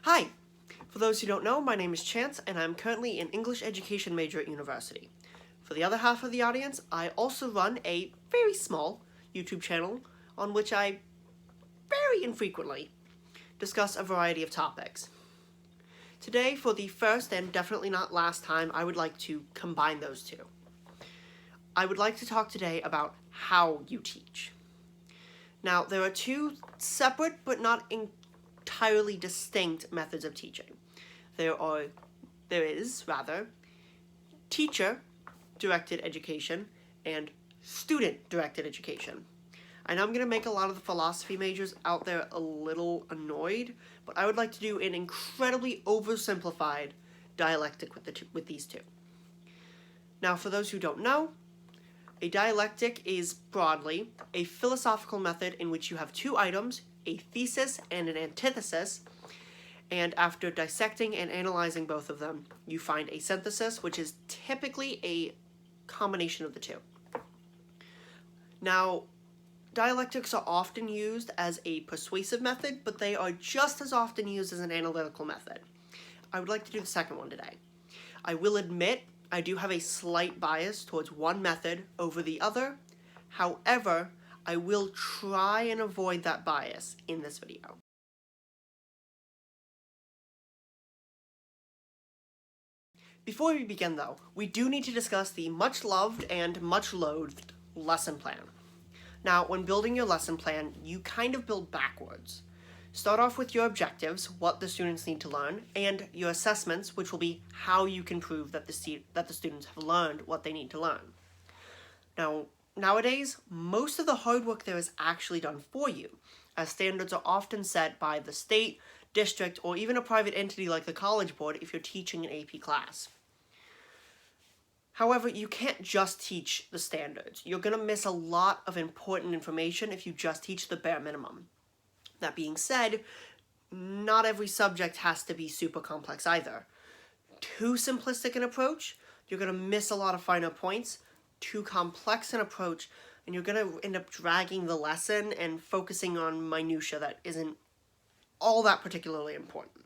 Hi! For those who don't know, my name is Chance, and I'm currently an English education major at university. For the other half of the audience, I also run a very small YouTube channel on which I very infrequently discuss a variety of topics. Today, for the first and definitely not last time, I would like to combine those two. I would like to talk today about how you teach. Now, there are two separate but not entirely distinct methods of teaching. There is teacher-directed education and student-directed education. I know I'm going to make a lot of the philosophy majors out there a little annoyed, but I would like to do an incredibly oversimplified dialectic with these two. Now, for those who don't know, a dialectic is broadly a philosophical method in which you have two items, a thesis and an antithesis, and after dissecting and analyzing both of them, you find a synthesis, which is typically a combination of the two. Now, dialectics are often used as a persuasive method, but they are just as often used as an analytical method. I would like to do the second one today. I will admit I do have a slight bias towards one method over the other. However, I will try and avoid that bias in this video. Before we begin, though, we do need to discuss the much-loved and much-loathed lesson plan. Now, when building your lesson plan, you kind of build backwards. Start off with your objectives, what the students need to learn, and your assessments, which will be how you can prove that the students have learned what they need to learn. Now, nowadays, most of the hard work there is actually done for you, as standards are often set by the state, district, or even a private entity like the College Board if you're teaching an AP class. However, you can't just teach the standards. You're going to miss a lot of important information if you just teach the bare minimum. That being said, not every subject has to be super complex either. Too simplistic an approach, you're going to miss a lot of finer points. Too complex an approach, and you're going to end up dragging the lesson and focusing on minutia that isn't all that particularly important.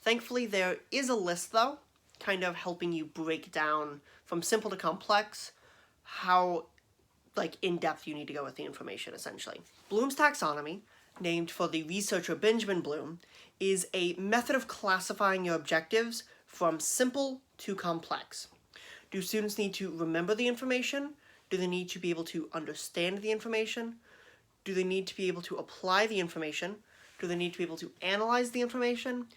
Thankfully, there is a list, though, kind of helping you break down from simple to complex how in-depth you need to go with the information, essentially. Bloom's taxonomy, named for the researcher Benjamin Bloom, is a method of classifying your objectives from simple to complex. Do students need to remember the information? Do they need to be able to understand the information? Do they need to be able to apply the information? Do they need to be able to analyze the information?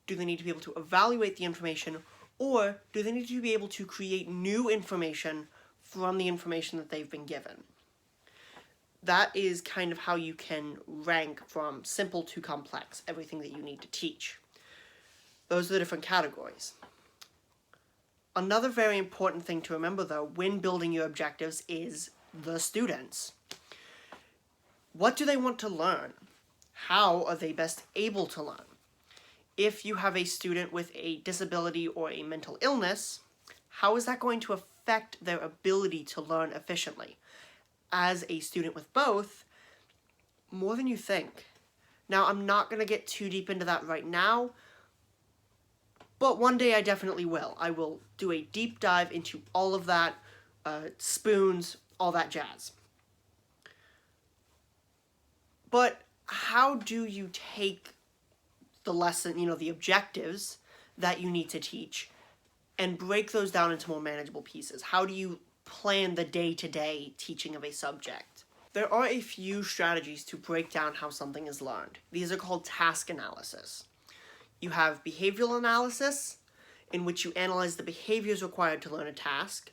Do they need to be able to evaluate the information? Or do they need to be able to create new information from the information that they've been given? That is kind of how you can rank from simple to complex, everything that you need to teach. Those are the different categories. Another very important thing to remember, though, when building your objectives is the students. What do they want to learn? How are they best able to learn? If you have a student with a disability or a mental illness, how is that going to affect their ability to learn efficiently? As a student with both, more than you think. Now, I'm not going to get too deep into that right now, but one day I definitely will. I will do a deep dive into all of that, spoons, all that jazz. But how do you take the lesson, the objectives that you need to teach, and break those down into more manageable pieces? How do you plan the day-to-day teaching of a subject? There are a few strategies to break down how something is learned. These are called task analysis. You have behavioral analysis, in which you analyze the behaviors required to learn a task.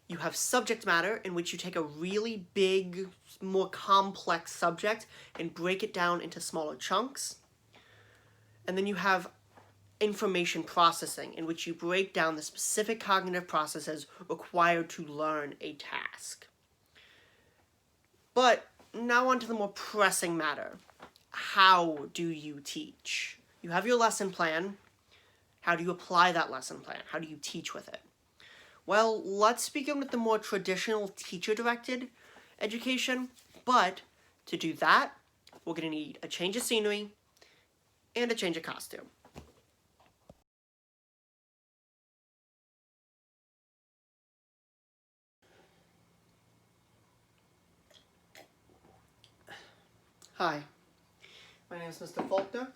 You have subject matter, in which you take a really big, more complex subject and break it down into smaller chunks. And then you have information processing, in which you break down the specific cognitive processes required to learn a task. But now on to the more pressing matter. How do you teach? You have your lesson plan. How do you apply that lesson plan? How do you teach with it? Well, let's begin with the more traditional teacher-directed education, but to do that, we're going to need a change of scenery, and a change of costume. Hi, my name is Mr. Faulkner.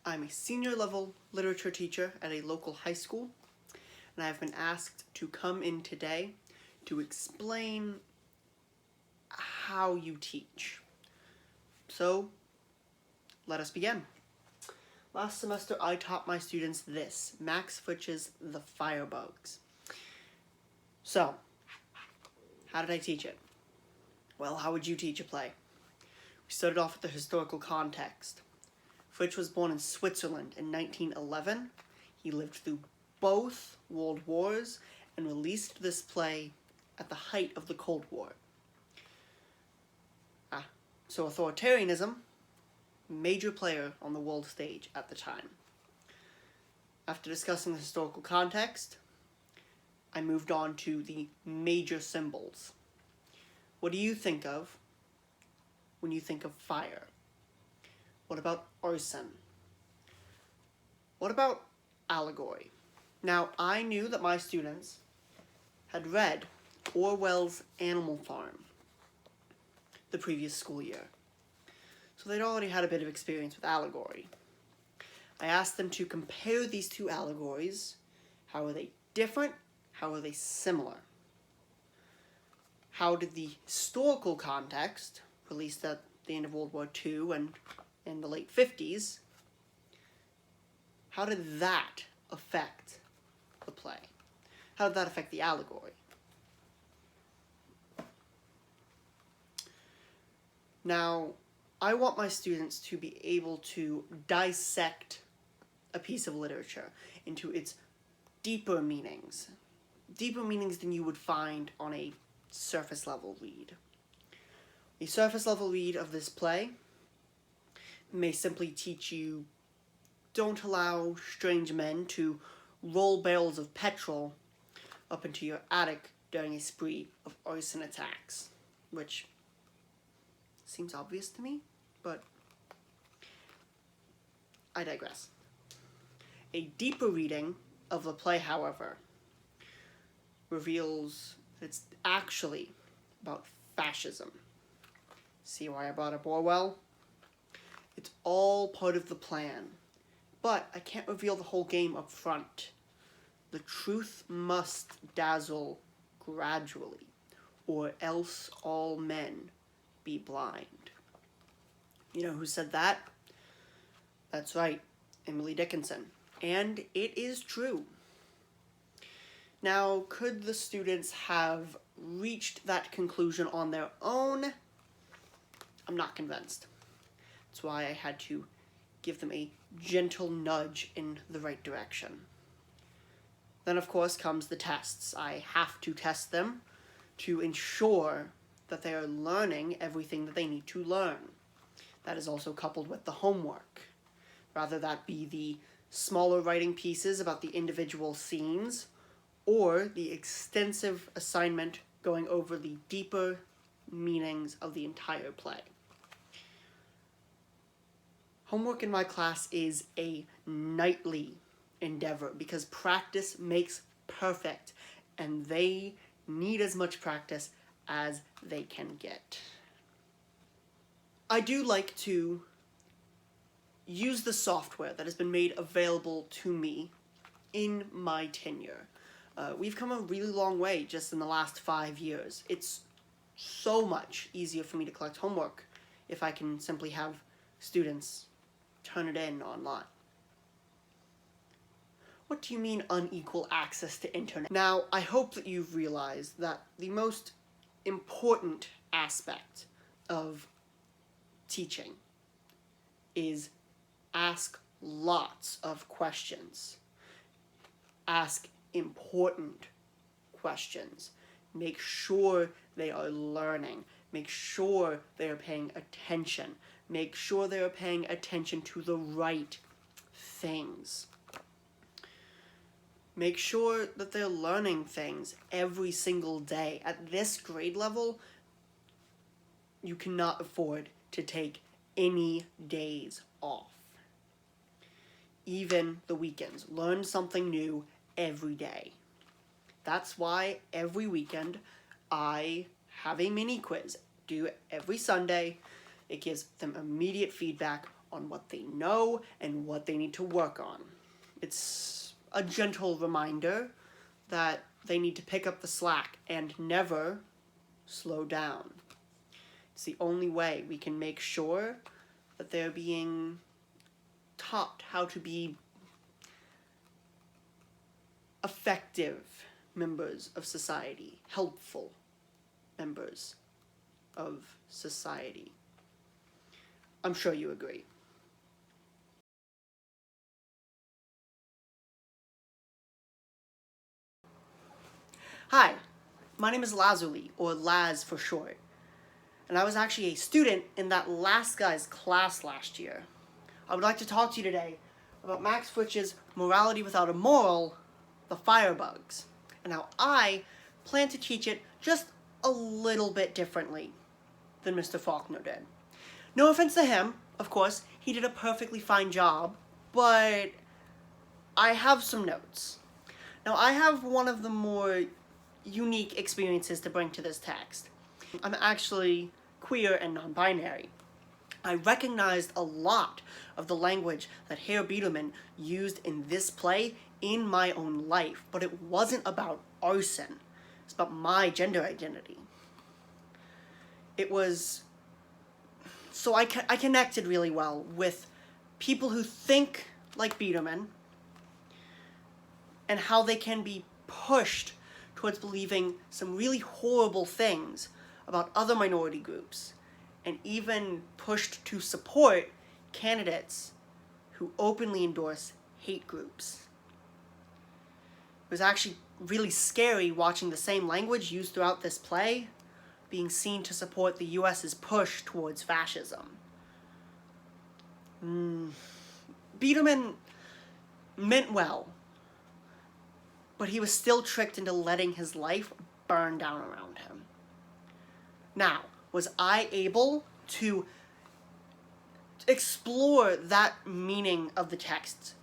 I'm a senior level literature teacher at a local high school, and I've been asked to come in today to explain how you teach. So, let us begin. Last semester, I taught my students this, Max Fritzsche's The Firebugs. So, how did I teach it? Well, how would you teach a play? We started off with the historical context. Fritzsche was born in Switzerland in 1911. He lived through both World Wars and released this play at the height of the Cold War. So authoritarianism, major player on the world stage at the time. After discussing the historical context, I moved on to the major symbols. What do you think of when you think of fire? What about arson? What about allegory? Now, I knew that my students had read Orwell's Animal Farm the previous school year, so they'd already had a bit of experience with allegory. I asked them to compare these two allegories. How are they different? How are they similar? How did the historical context, released at the end of World War II and in the late 50s, how did that affect the play? How did that affect the allegory? Now, I want my students to be able to dissect a piece of literature into its deeper meanings than you would find on a surface level read. A surface level read of this play may simply teach you, don't allow strange men to roll barrels of petrol up into your attic during a spree of arson attacks, which seems obvious to me, but I digress. A deeper reading of the play, however, reveals that it's actually about fascism. See why I brought up Orwell? It's all part of the plan, but I can't reveal the whole game up front. The truth must dazzle gradually, or else all men be blind. You know who said that? That's right, Emily Dickinson. And it is true. Now, could the students have reached that conclusion on their own? I'm not convinced. That's why I had to give them a gentle nudge in the right direction. Then, of course, comes the tests. I have to test them to ensure that they are learning everything that they need to learn. That is also coupled with the homework. Rather that be the smaller writing pieces about the individual scenes, or the extensive assignment going over the deeper meanings of the entire play. Homework in my class is a nightly endeavor because practice makes perfect, and they need as much practice as they can get. I do like to use the software that has been made available to me in my tenure. We've come a really long way just in the last 5 years. It's so much easier for me to collect homework if I can simply have students turn it in online. What do you mean unequal access to internet? Now, I hope that you've realized that the most important aspect of teaching is ask lots of questions. Ask important questions. Make sure they are learning. Make sure they are paying attention. Make sure they are paying attention to the right things. Make sure that they're learning things every single day. At this grade level, you cannot afford to take any days off. even the weekends. Learn something new every day. That's why every weekend I have a mini quiz due every Sunday. It gives them immediate feedback on what they know and what they need to work on. It's a gentle reminder that they need to pick up the slack and never slow down. It's the only way we can make sure that they're being taught how to be effective members of society, helpful members of society. I'm sure you agree. Hi, my name is Lazuli, or Laz for short, and I was actually a student in that last guy's class last year. I would like to talk to you today about Max Fritzsch's Morality Without a Moral, The Firebugs, and how I plan to teach it just a little bit differently than Mr. Faulkner did. No offense to him, of course, he did a perfectly fine job, but I have some notes. Now, I have one of the more unique experiences to bring to this text. I'm actually queer and non-binary. I recognized a lot of the language that Herr Biederman used in this play in my own life, but it wasn't about arson. It's about my gender identity. So I connected really well with people who think like Biederman and how they can be pushed towards believing some really horrible things about other minority groups, and even pushed to support candidates who openly endorse hate groups. It was actually really scary watching the same language used throughout this play being seen to support the US's push towards fascism. Biederman meant well, but he was still tricked into letting his life burn down around him. Now, was I able to explore that meaning of the text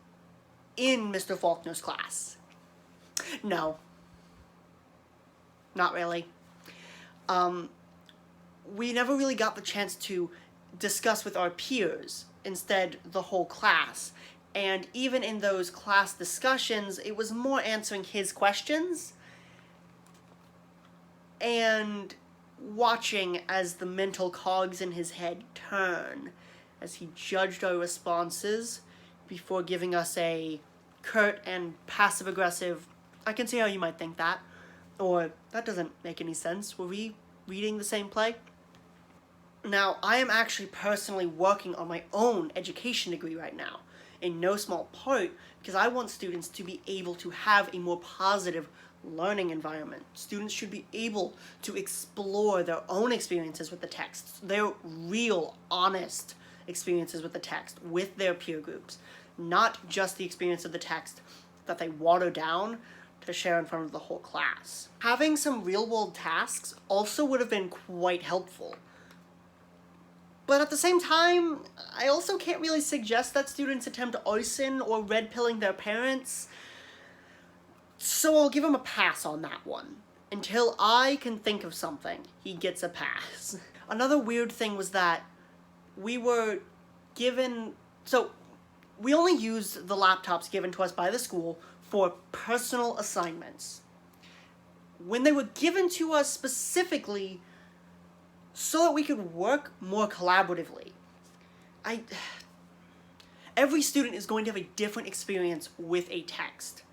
in Mr. Faulkner's class? No. Not really. We never really got the chance to discuss with our peers, instead the whole class. And even in those class discussions, it was more answering his questions and watching as the mental cogs in his head turn as he judged our responses before giving us a curt and passive-aggressive, "I can see how you might think that," or "That doesn't make any sense. Were we reading the same play?" Now, I am actually personally working on my own education degree right now, in no small part because I want students to be able to have a more positive learning environment. Students should be able to explore their own experiences with the text, their real, honest experiences with the text, with their peer groups, not just the experience of the text that they water down to share in front of the whole class. Having some real-world tasks also would have been quite helpful. But at the same time, I also can't really suggest that students attempt arson or red-pilling their parents, so I'll give him a pass on that one. Until I can think of something, he gets a pass. Another weird thing was that we were given... So, we only used the laptops given to us by the school for personal assignments. When they were given to us specifically so that we could work more collaboratively. Every student is going to have a different experience with a text,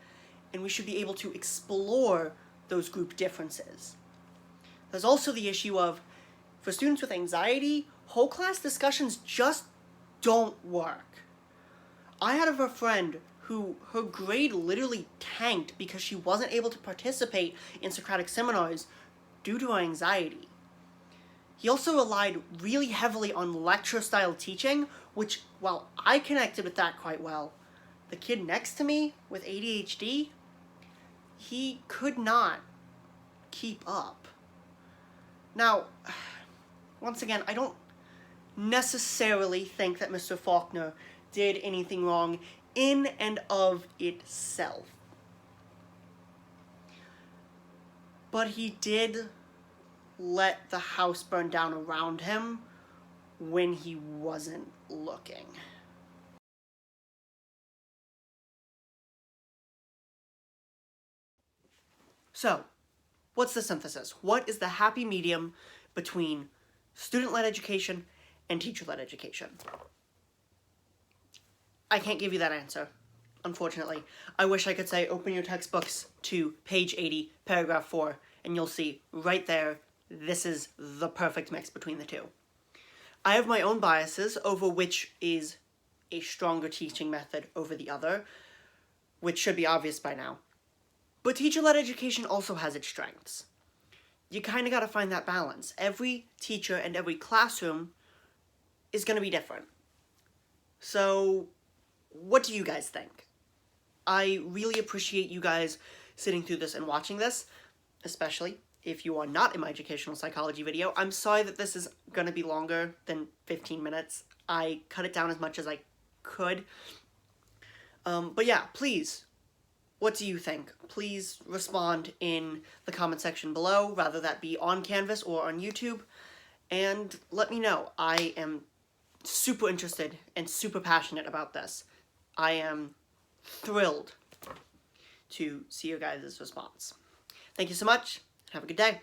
and we should be able to explore those group differences. There's also the issue of, for students with anxiety, whole class discussions just don't work. I had a friend who her grade literally tanked because she wasn't able to participate in Socratic seminars due to her anxiety. He also relied really heavily on lecture-style teaching, which, while I connected with that quite well, the kid next to me with ADHD, he could not keep up. Now, once again, I don't necessarily think that Mr. Faulkner did anything wrong in and of itself. But he did let the house burn down around him when he wasn't looking. So, what's the synthesis? What is the happy medium between student-led education and teacher-led education? I can't give you that answer, unfortunately. I wish I could say open your textbooks to page 80, paragraph 4, and you'll see right there, this is the perfect mix between the two. I have my own biases over which is a stronger teaching method over the other, which should be obvious by now. But teacher-led education also has its strengths. You kind of got to find that balance. Every teacher and every classroom is going to be different. So, what do you guys think? I really appreciate you guys sitting through this and watching this, especially if you are not in my educational psychology video. I'm sorry that this is going to be longer than 15 minutes. I cut it down as much as I could. But yeah, please, what do you think? Please respond in the comment section below, rather that be on Canvas or on YouTube, and let me know. I am super interested and super passionate about this. I am thrilled to see your guys' response. Thank you so much. Have a good day.